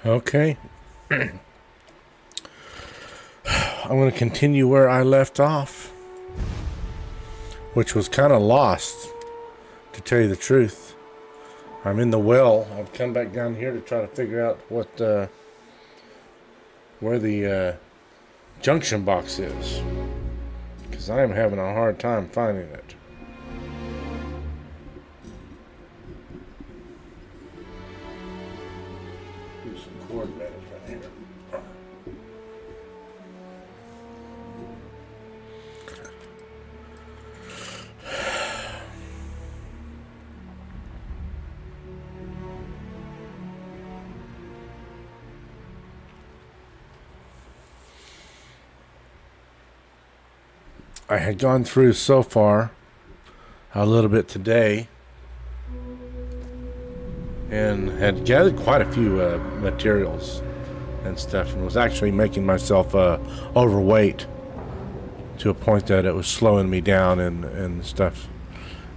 Okay. I'm going to continue where I left off, which was kind of lost, to tell you the truth. I'm in the well. I've come back down here to try to figure out what where the junction box is, because I am having a hard time finding it. Do some cord management here. I had gone through so far a little bit today and had gathered quite a few materials and stuff, and was actually making myself overweight to a point that it was slowing me down and stuff.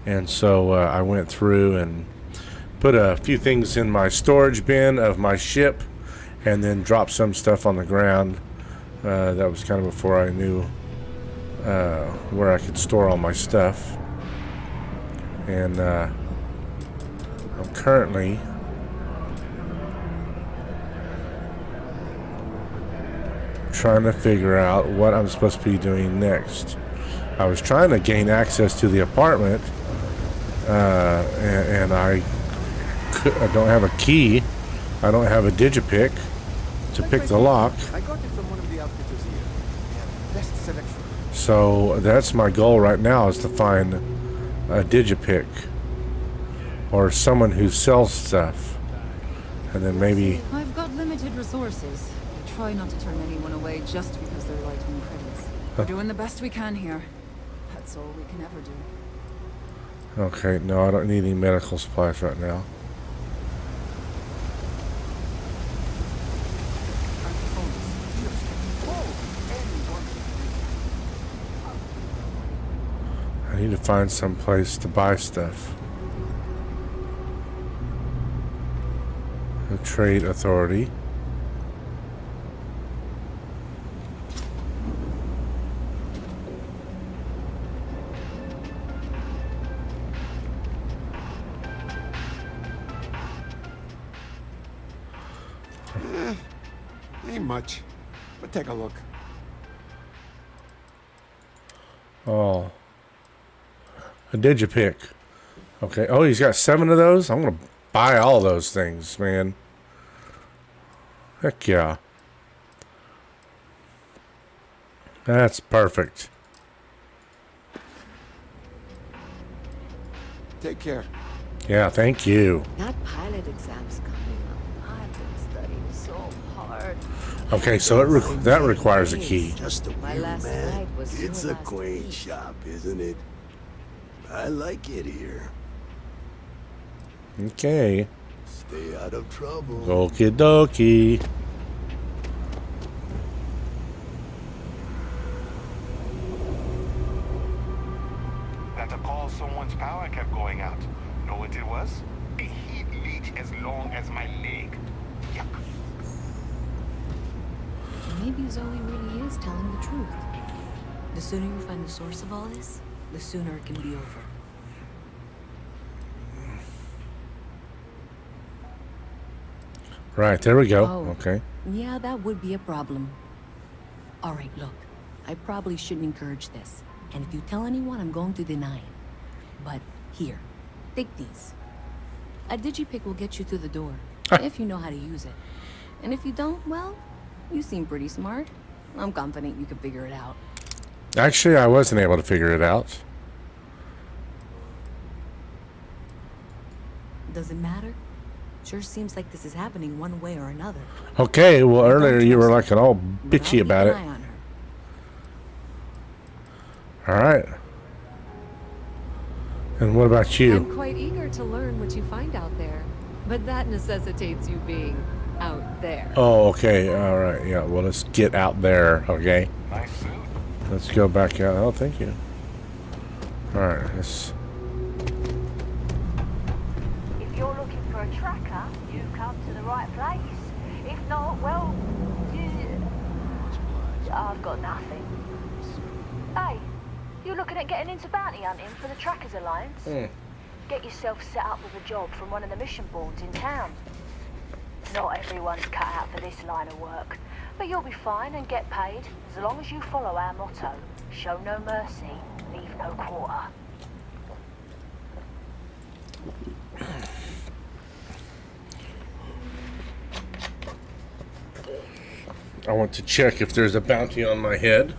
And so I went through and put a few things in my storage bin of my ship, and then dropped some stuff on the ground. That was kind of before I knew where I could store all my stuff. And I'm currently trying to figure out what I'm supposed to be doing next. I was trying to gain access to the apartment, and I don't have a key. I don't have a digipick to pick the lock. I got it from one of the outfitters here. They have best selection. So that's my goal right now, is to find a digipick or someone who sells stuff, and then maybe. I've got limited resources. I try not to turn anyone away just because they're light on credits. We're doing the best we can here. That's all we can ever do. Okay, no, I don't need any medical supplies right now. I need to find some place to buy stuff. The trade authority. Ain't much, but take a look. Oh. A digipick. Okay. Oh, he's got 7 of those? I'm going to buy all those things, man. Heck yeah. That's perfect. Take care. Yeah, thank you. That pilot exam's coming up. I've been studying so hard. Okay, so that requires a key. Just a My view, last man. flight was It's your a last quaint week. shop, isn't it? I like it here. Okay. Stay out of trouble. Okie dokie. That's a call. Someone's power kept going out. Know what it was? A heat leech as long as my leg. Yuck. Maybe Zoe really is telling the truth. The sooner you find the source of all this, the sooner it can be over. Right, there we go. Oh. Okay. Yeah, that would be a problem. All right, look. I probably shouldn't encourage this. And if you tell anyone, I'm going to deny it. But here, take these. A digipick will get you through the door, if you know how to use it. And if you don't, well, you seem pretty smart. I'm confident you can figure it out. Actually, I wasn't able to figure it out. Does it matter? Sure seems like this is happening one way or another. Okay, well, earlier you were like all bitchy about it. Keep an eye on her. All right. And what about you? I'm quite eager to learn what you find out there, but that necessitates you being out there. Oh, okay. All right. Yeah, well, let's get out there, okay? Nice suit. Let's go back out. Oh, thank you. All right. Let's... If you're looking for a tracker, you come to the right place. If No, well, I've got nothing. Hey, you looking at getting into bounty hunting for the Trackers Alliance? Get yourself set up with a job from one of the mission boards in town. Not everyone's cut out for this line of work, but you'll be fine and get paid as long as you follow our motto: show no mercy, leave no quarter. I want to check if there's a bounty on my head.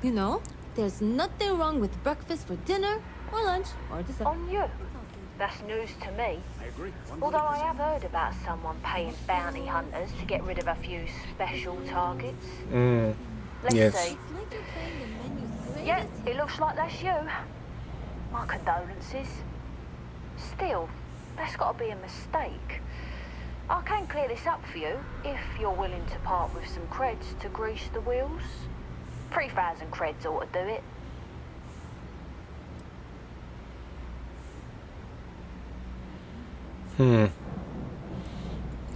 You know, there's nothing wrong with breakfast for dinner, or lunch, or dessert. On you. That's news to me. I agree. Although I have heard about someone paying bounty hunters to get rid of a few special targets. Let's Yes. see. It's like you're playing the menu's greatest Yeah, it looks like that's you. My condolences. Still, that's got to be a mistake. I can clear this up for you if you're willing to part with some creds to grease the wheels. 3,000 creds ought to do it.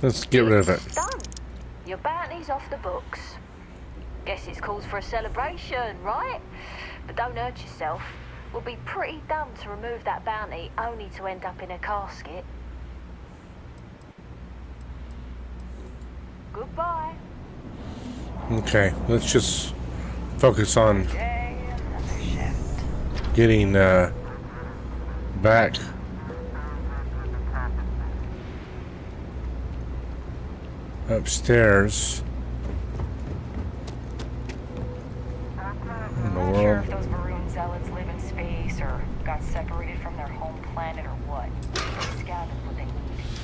Let's get rid of it. It's done. Your bounty's off the books. Guess it's cause for a celebration, right? But don't hurt yourself. Would be pretty dumb to remove that bounty only to end up in a casket. Goodbye. Okay, let's just focus on getting back. Upstairs. In the I'm not sure world. if those Varun zealots live in space or got separated from their home planet or what. They scavenge what they need.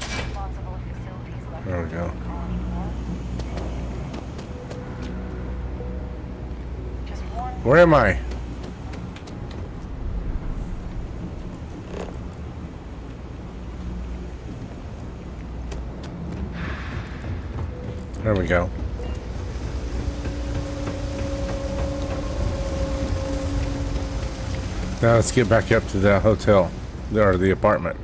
Responsible facilities left There we for go. the colony war. Just one. Where am I? There we go. Now let's get back up to the hotel, or the apartment.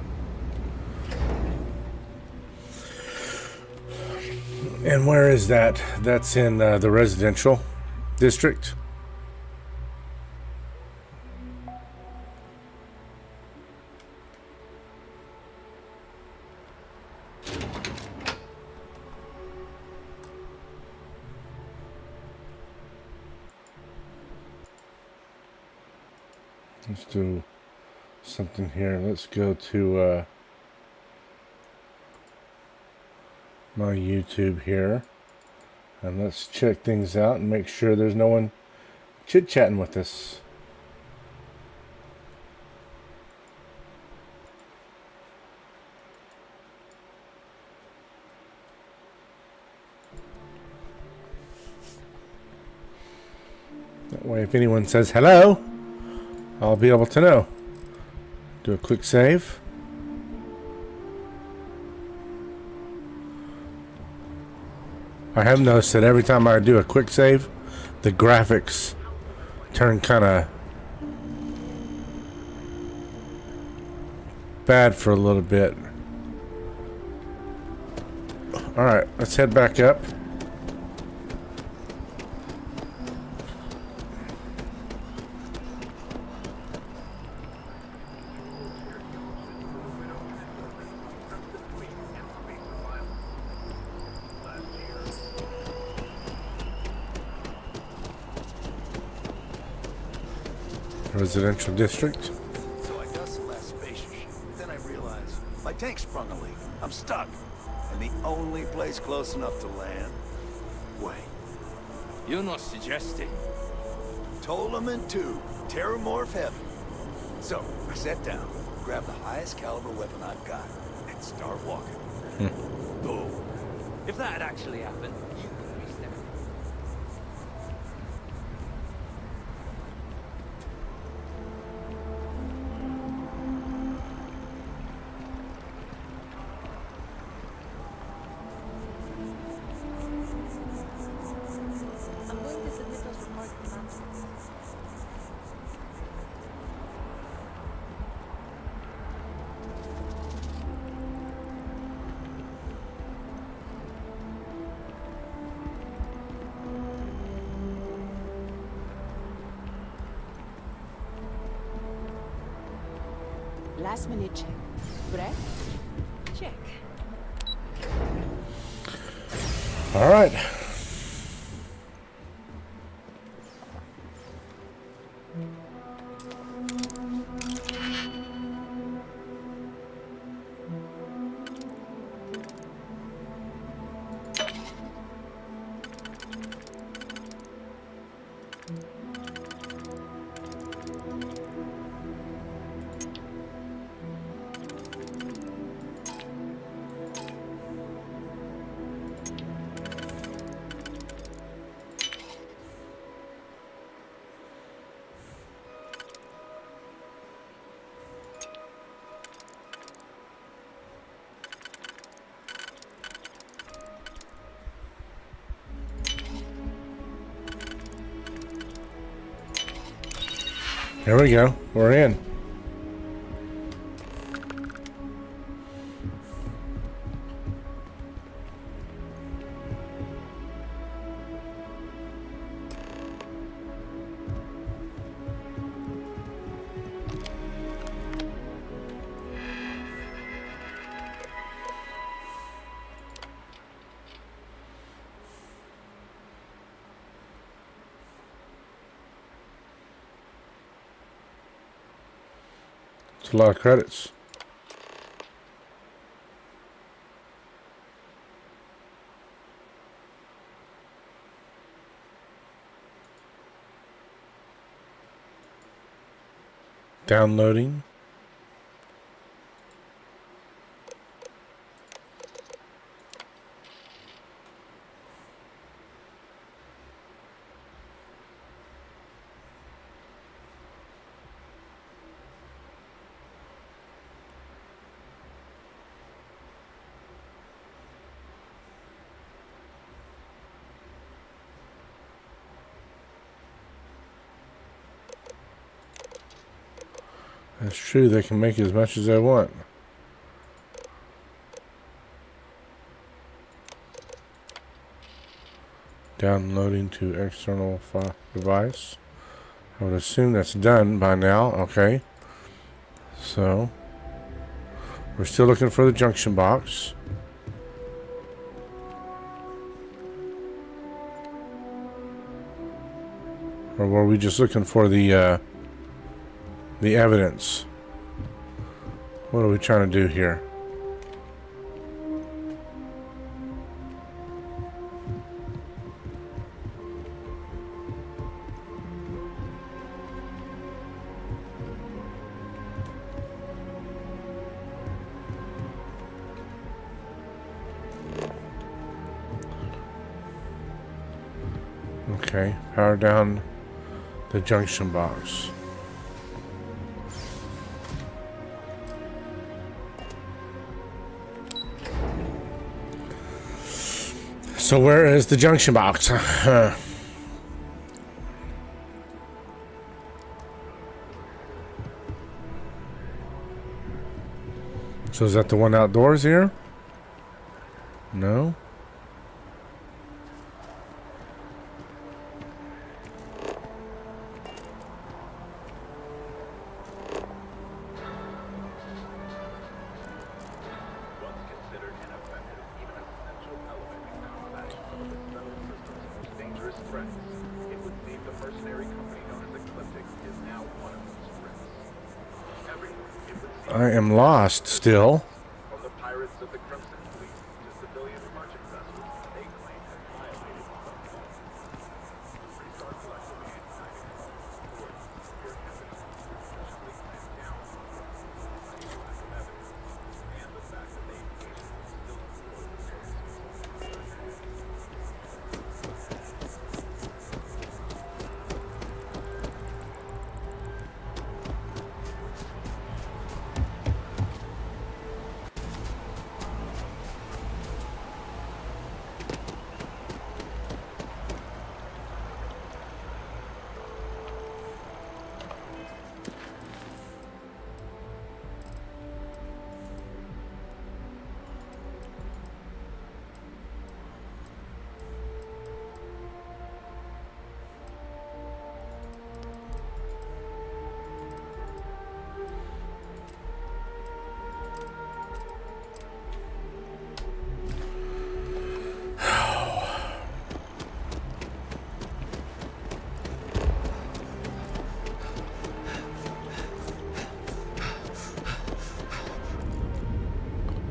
And where is that? That's in the residential district. Let's do something here. Let's go to my YouTube here. And let's check things out and make sure there's no one chit-chatting with us. That way, if anyone says hello, I'll be able to know. Do a quick save. I have noticed that every time I do a quick save, the graphics turn kind of bad for a little bit. Alright, let's head back up. Residential district. So I got some last spacious shit. Then I realized my tank sprung a leak. I'm stuck. And the only place close enough to land. Wait. You're not suggesting. Tolaman 2. Terramorph heaven. So, I sat down, grabbed the highest caliber weapon I've got, and start walking. Boom. If that had actually happened, you could be snapped. I'm going to submit those reports to Nancy. last minute check. Correct? Check. All right. Here we go. We're in. It's a lot of credits. Downloading. That's true, they can make as much as they want. Downloading to external file device. I would assume that's done by now. Okay. So, we're still looking for the junction box. Or were we just looking for the evidence? What are we trying to do here? Okay, power down the junction box. So where is the junction box? So is that the one outdoors here? No. I am lost still.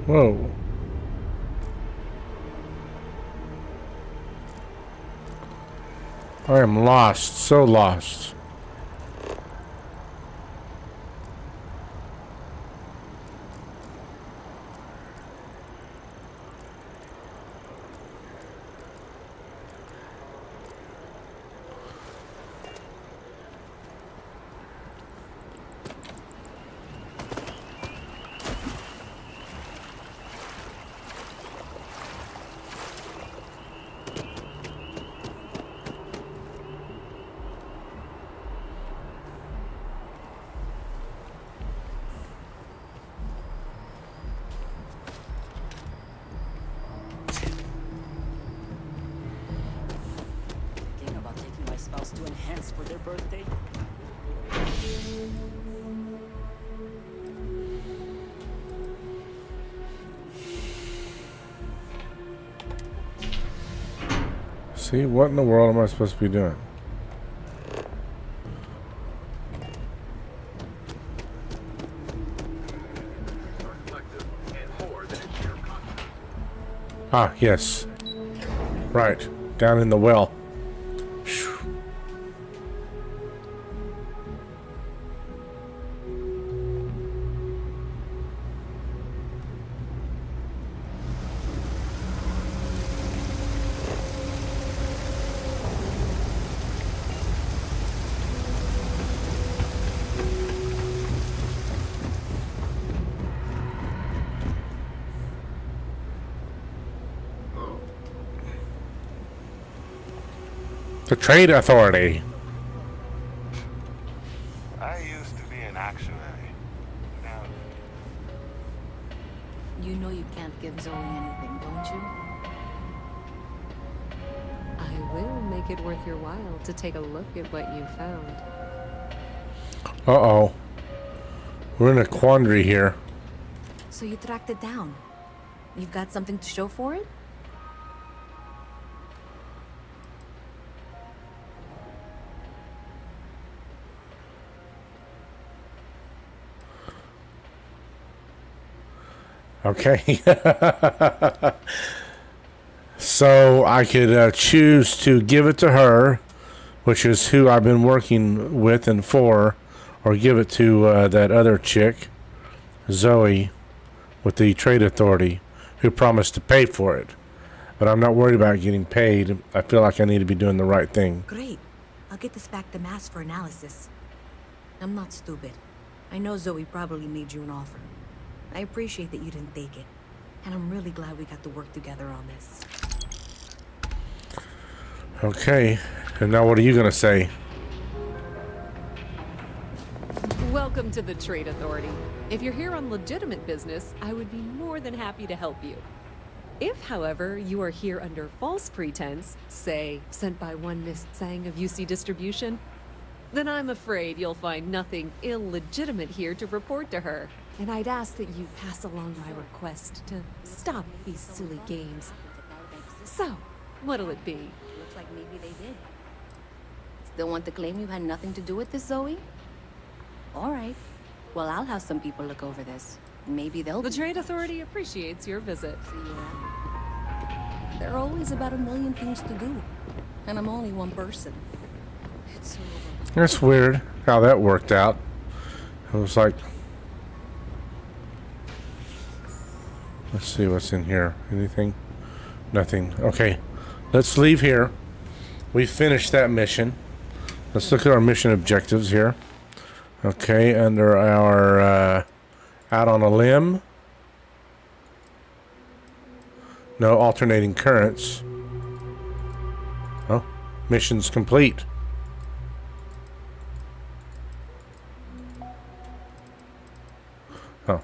Whoa. I am lost, so lost. About taking my spouse to enhance for their birthday. See, what in the world am I supposed to be doing? Ah, yes. Right. Down in the well. Phew. The Trade Authority. I used to be an actuary. Now, You know you can't give Zoe anything, don't you? I will make it worth your while to take a look at what you found. Uh-oh. We're in a quandary here. So you tracked it down. You've got something to show for it? Okay. So I could choose to give it to her, which is who I've been working with and for, or give it to that other chick, Zoe, with the Trade Authority, who promised to pay for it. But I'm not worried about getting paid. I feel like I need to be doing the right thing. Great. I'll get this back to Mass for analysis. I'm not stupid. I know Zoe probably made you an offer. I appreciate that you didn't take it. And I'm really glad we got to work together on this. Okay. And now what are you going to say? Welcome to the Trade Authority. If you're here on legitimate business, I would be more than happy to help you. If, however, you are here under false pretense, say, sent by one Miss Tsang of UC Distribution, then I'm afraid you'll find nothing illegitimate here to report to her. And I'd ask that you pass along my request to stop these silly games. So, what'll it be? Looks like maybe they did. Still want to claim you had nothing to do with this, Zoe? All right. Well, I'll have some people look over this. Maybe they'll... The Trade Authority appreciates your visit. See you around. There are always about a million things to do. And I'm only one person. It's so overwhelming. That's weird how that worked out. It was like... Let's see what's in here. Anything? Nothing. Okay. Let's leave here. We finished that mission. Let's look at our mission objectives here. Okay, under our out on a limb. No alternating currents. Oh, mission's complete. Oh.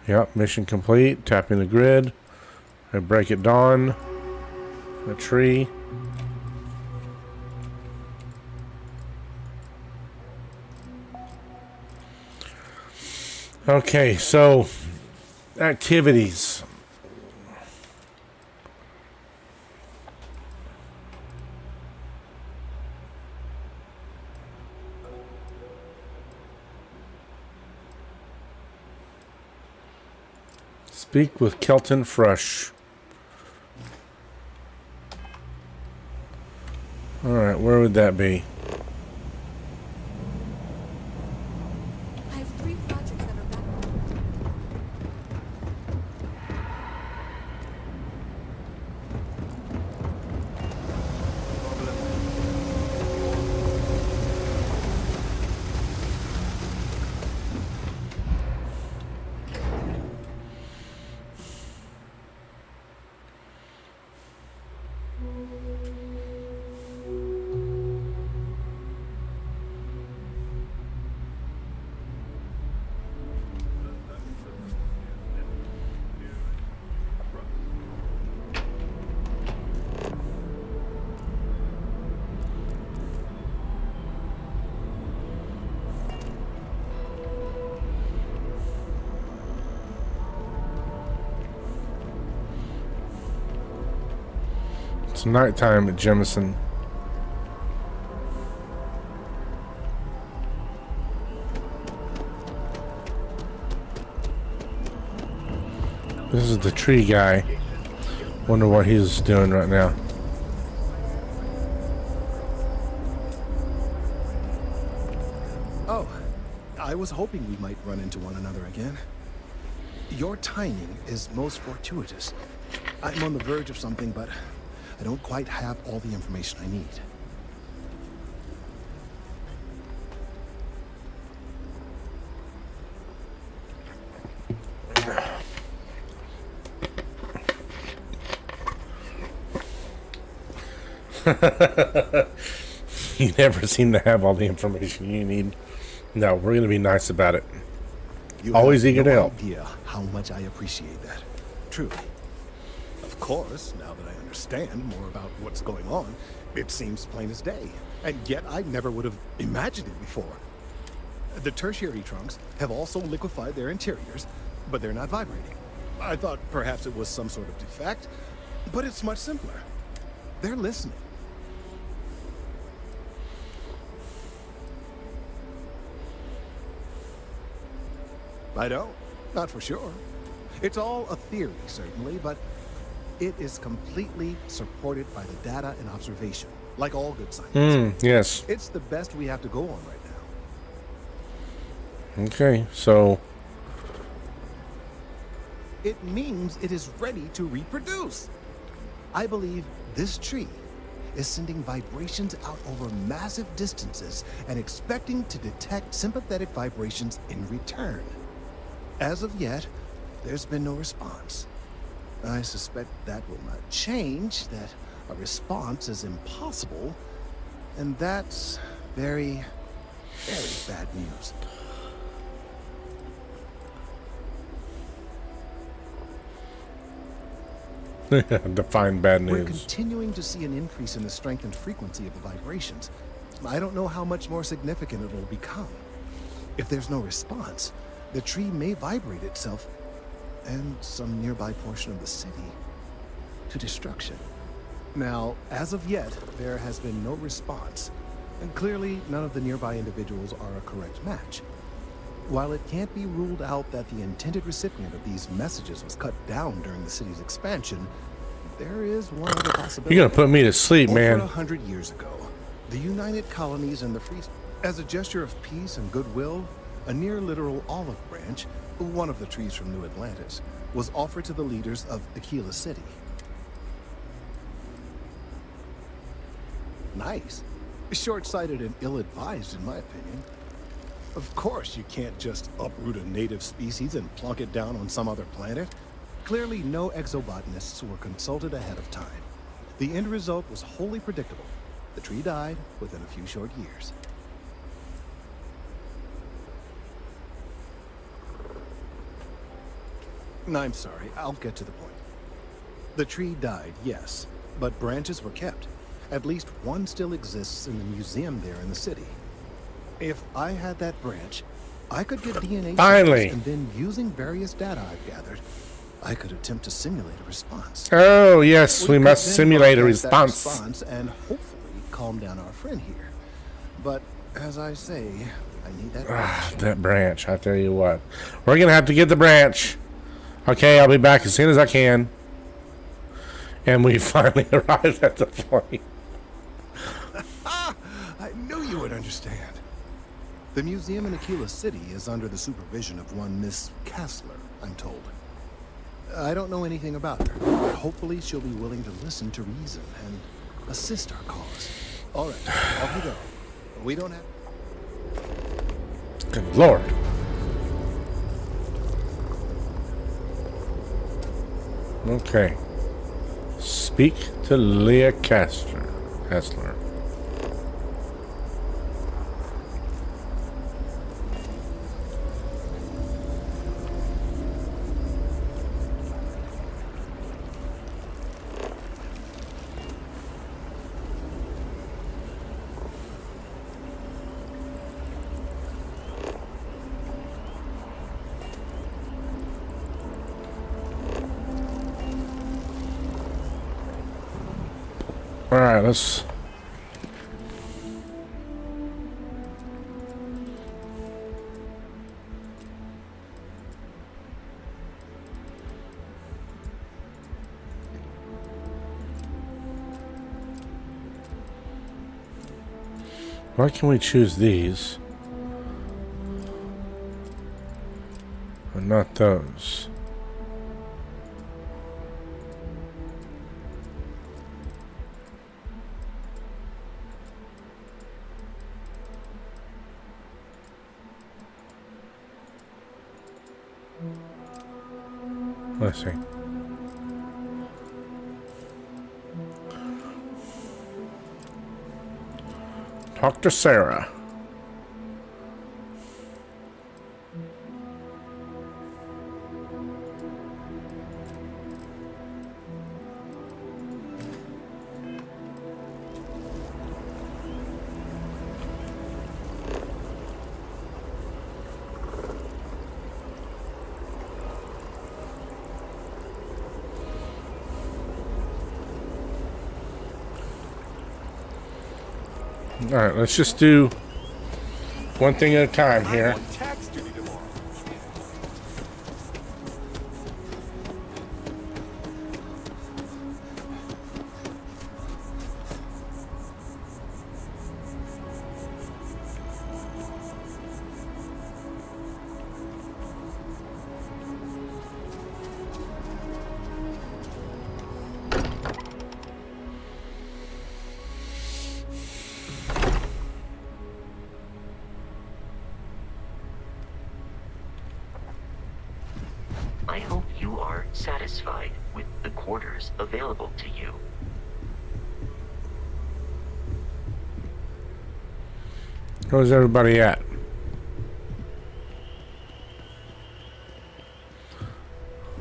Yep, mission complete. Tapping the grid. I break it dawn. A tree. Okay, so activities. Speak with Kelton Frush. Alright, where would that be? I have 3 projects that are back. It's nighttime at Jemison. This is the tree guy. Wonder what he's doing right now. Oh, I was hoping we might run into one another again. Your timing is most fortuitous. I'm on the verge of something, but I don't quite have all the information I need. You never seem to have all the information you need. No, we're going to be nice about it. You Always have eager to no help. idea how much I appreciate that. Truly. Of course, now that I understand more about what's going on, it seems plain as day. And yet I never would have imagined it before. The tertiary trunks have also liquefied their interiors, but they're not vibrating. I thought perhaps it was some sort of defect, but it's much simpler. They're listening. I don't. Not for sure. It's all a theory, certainly, but it is completely supported by the data and observation, like all good science. Yes. It's the best we have to go on right now. Okay, so It means it is ready to reproduce. I believe this tree is sending vibrations out over massive distances and expecting to detect sympathetic vibrations in return. As of yet, there's been no response. I suspect that will not change, that a response is impossible, and that's very, very bad news. define bad We're news. continuing to see an increase in the strength and frequency of the vibrations. I don't know how much more significant it will become. If there's no response, the tree may vibrate itself and some nearby portion of the city to destruction. Now, as of yet, there has been no response, and clearly none of the nearby individuals are a correct match. While it can't be ruled out that the intended recipient of these messages was cut down during the city's expansion, there is one other possibility. You're gonna put me to sleep, man. Over 100 years ago, the United Colonies and the Free... As a gesture of peace and goodwill, a near-literal olive branch, one of the trees from New Atlantis, was offered to the leaders of Aquila City. Nice. Short-sighted and ill-advised, in my opinion. Of course, you can't just uproot a native species and plunk it down on some other planet. Clearly, no exobotanists were consulted ahead of time. The end result was wholly predictable. The tree died within a few short years. I'm sorry, I'll get to the point. The tree died, yes, but branches were kept. At least one still exists in the museum there in the city. If I had that branch, I could get DNA Finally. samples, and then using various data I've gathered, I could attempt to simulate a response. Oh, yes, we could must then simulate a broadcast that response. and hopefully calm down our friend here. But as I say, I need that branch. That branch, I tell you what. We're gonna have to get the branch. Okay, I'll be back as soon as I can. And we finally arrived at the point. I knew you would understand. The museum in Aquila City is under the supervision of one Miss Kessler, I'm told. I don't know anything about her, but hopefully she'll be willing to listen to reason and assist our cause. All right, off you go. We don't have... Good Lord. Okay. Speak to Leah Kessler. All right, let's... Why can we choose these? But not those. Let's see. Talk to Sarah. All right, let's just do one thing at a time here. I hope you are satisfied with the quarters available to you. Where's everybody at?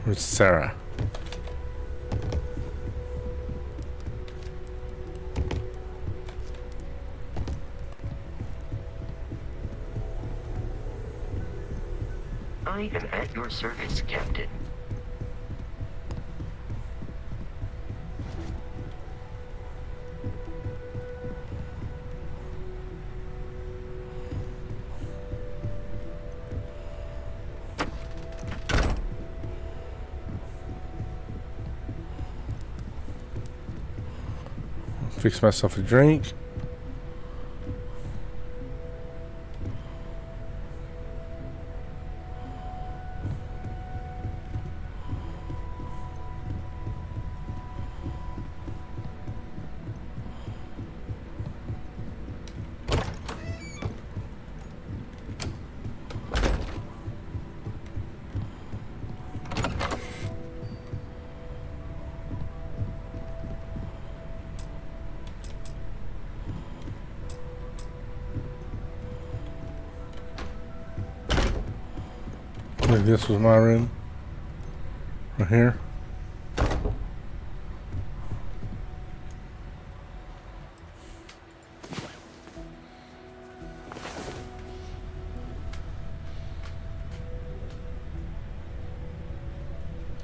Where's Sarah? I am at your service, Captain. Fix myself a drink. This was my room. Right here.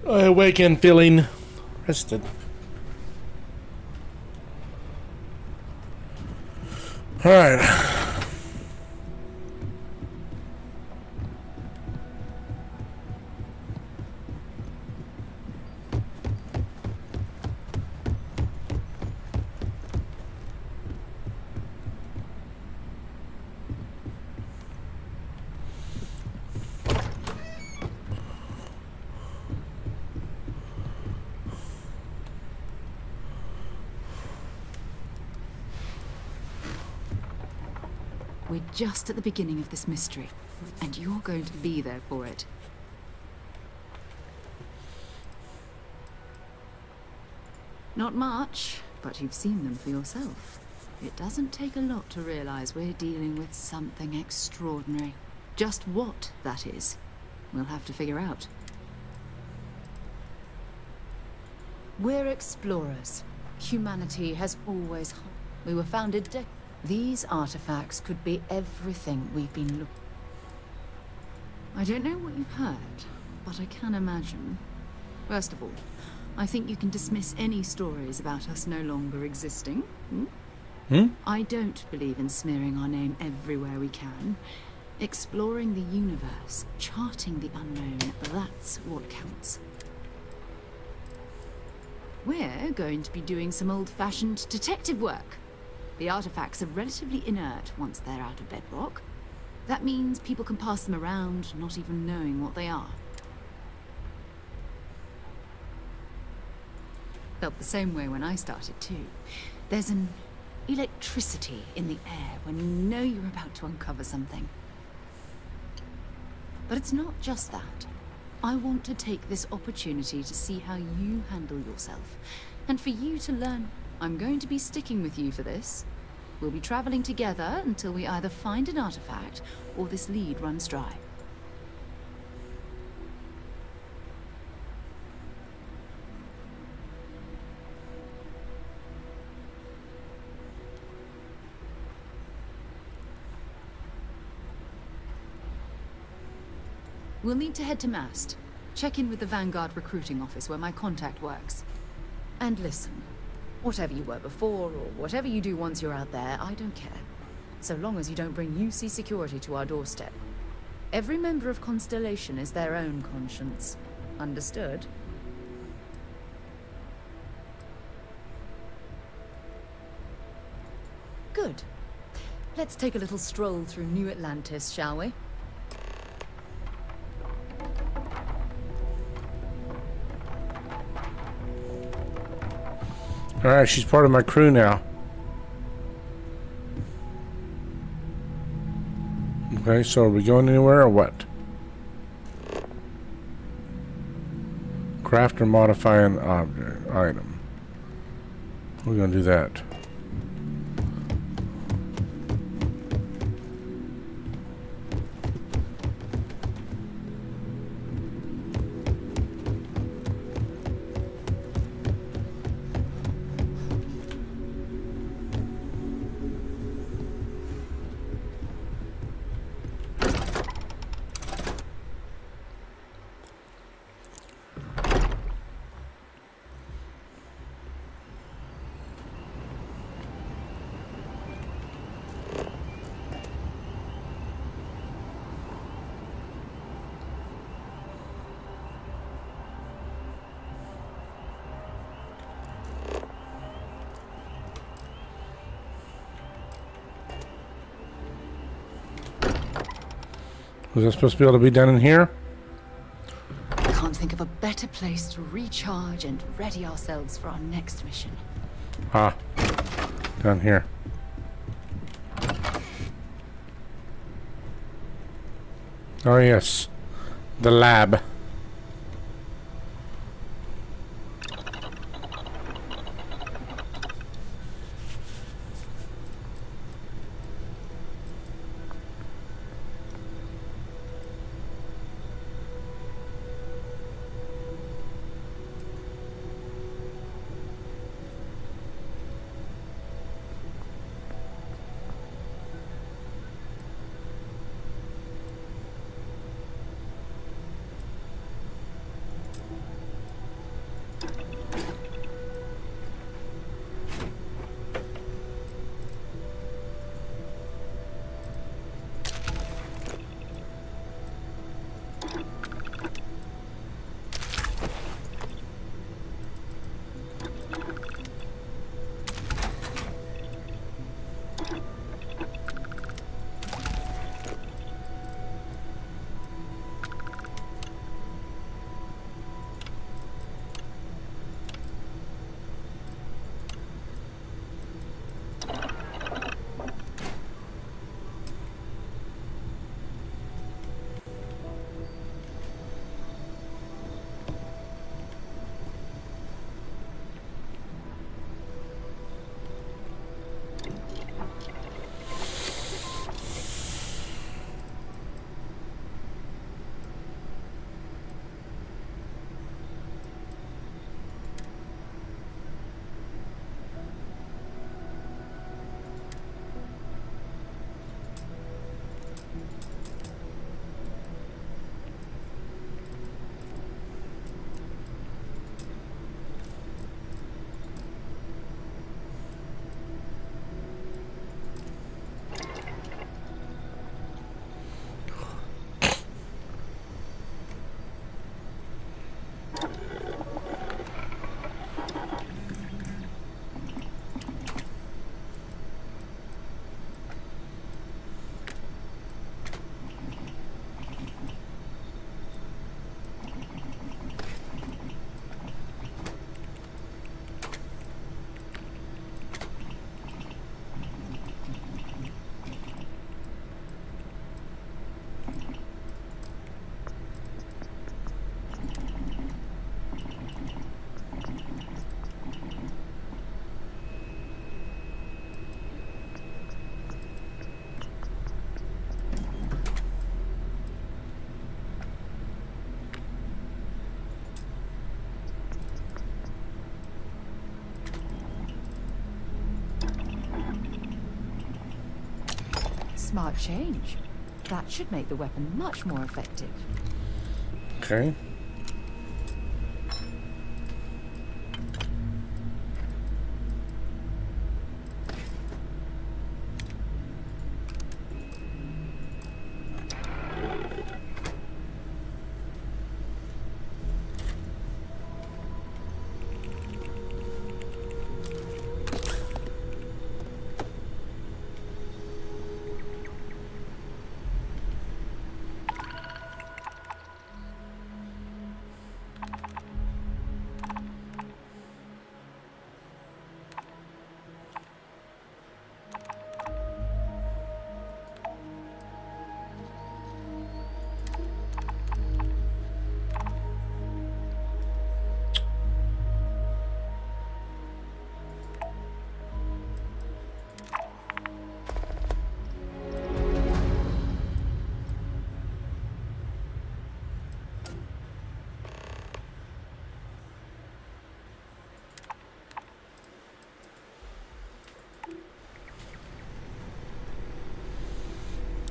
I awaken feeling rested. All right. We're just at the beginning of this mystery, and you're going to be there for it. Not much, but you've seen them for yourself. It doesn't take a lot to realize we're dealing with something extraordinary. Just what that is, we'll have to figure out. We're explorers. Humanity has always... We were founded... These artifacts could be everything we've been looking... I don't know what you've heard, but I can imagine. First of all, I think you can dismiss any stories about us no longer existing. I don't believe in smearing our name everywhere we can. Exploring the universe, charting the unknown, that's what counts. We're going to be doing some old-fashioned detective work. The artifacts are relatively inert once they're out of bedrock. That means people can pass them around, not even knowing what they are. Felt the same way when I started too. There's an electricity in the air when you know you're about to uncover something. But it's not just that. I want to take this opportunity to see how you handle yourself, and for you to learn. I'm going to be sticking with you for this. We'll be traveling together until we either find an artifact or this lead runs dry. We'll need to head to Mast. Check in with the Vanguard recruiting office where my contact works. And listen, whatever you were before, or whatever you do once you're out there, I don't care. So long as you don't bring UC security to our doorstep. Every member of Constellation is their own conscience. Understood? Good. Let's take a little stroll through New Atlantis, shall we? Alright, she's part of my crew now. Okay, so are we going anywhere or what? Craft or modify an object item. We're gonna do that. Was that supposed to be able to be done in here? Can't think of a better place to recharge and ready ourselves for our next mission. Ah, down here. Oh yes, the lab. Smart change. That should make the weapon much more effective. Okay.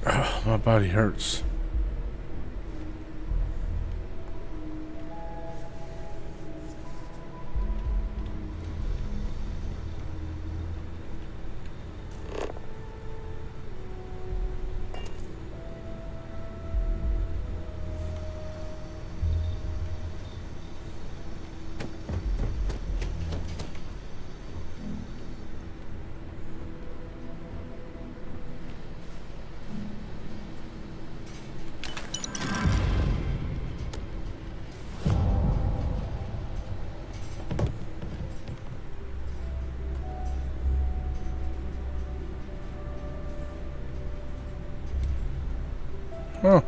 Oh, my body hurts. Oh.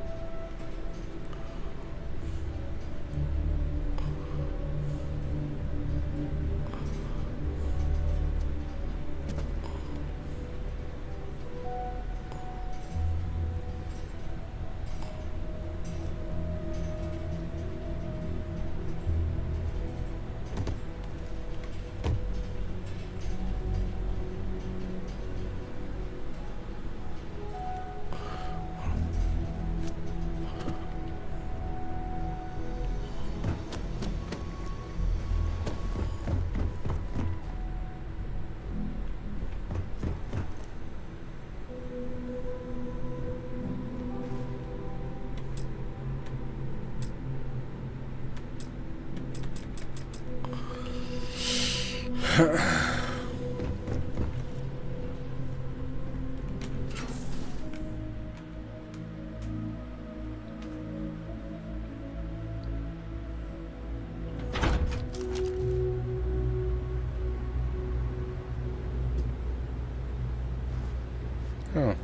Oh.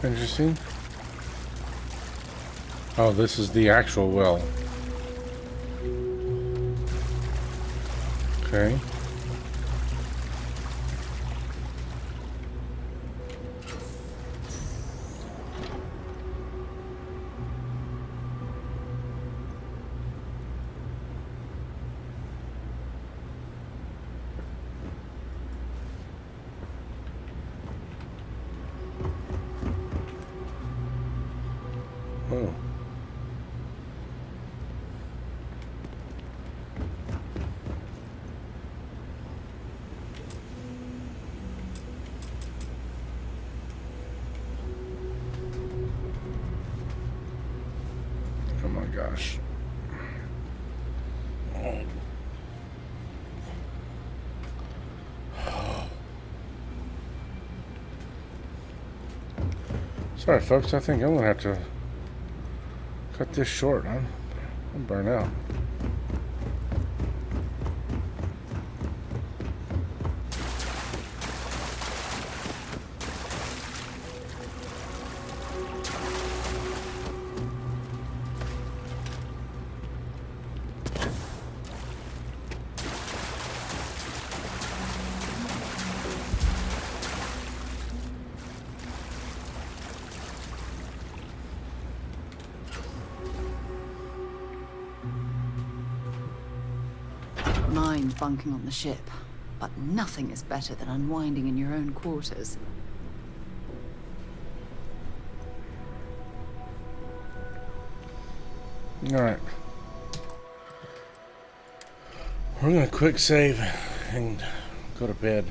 Interesting. Oh, this is the actual well. Okay. Oh. Oh my gosh. Sorry, folks. I think I'm gonna have to cut this short. I'm burnt out. Mind bunking on the ship, but nothing is better than unwinding in your own quarters. Alright. We're gonna quick save and go to bed.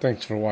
Thanks for watching.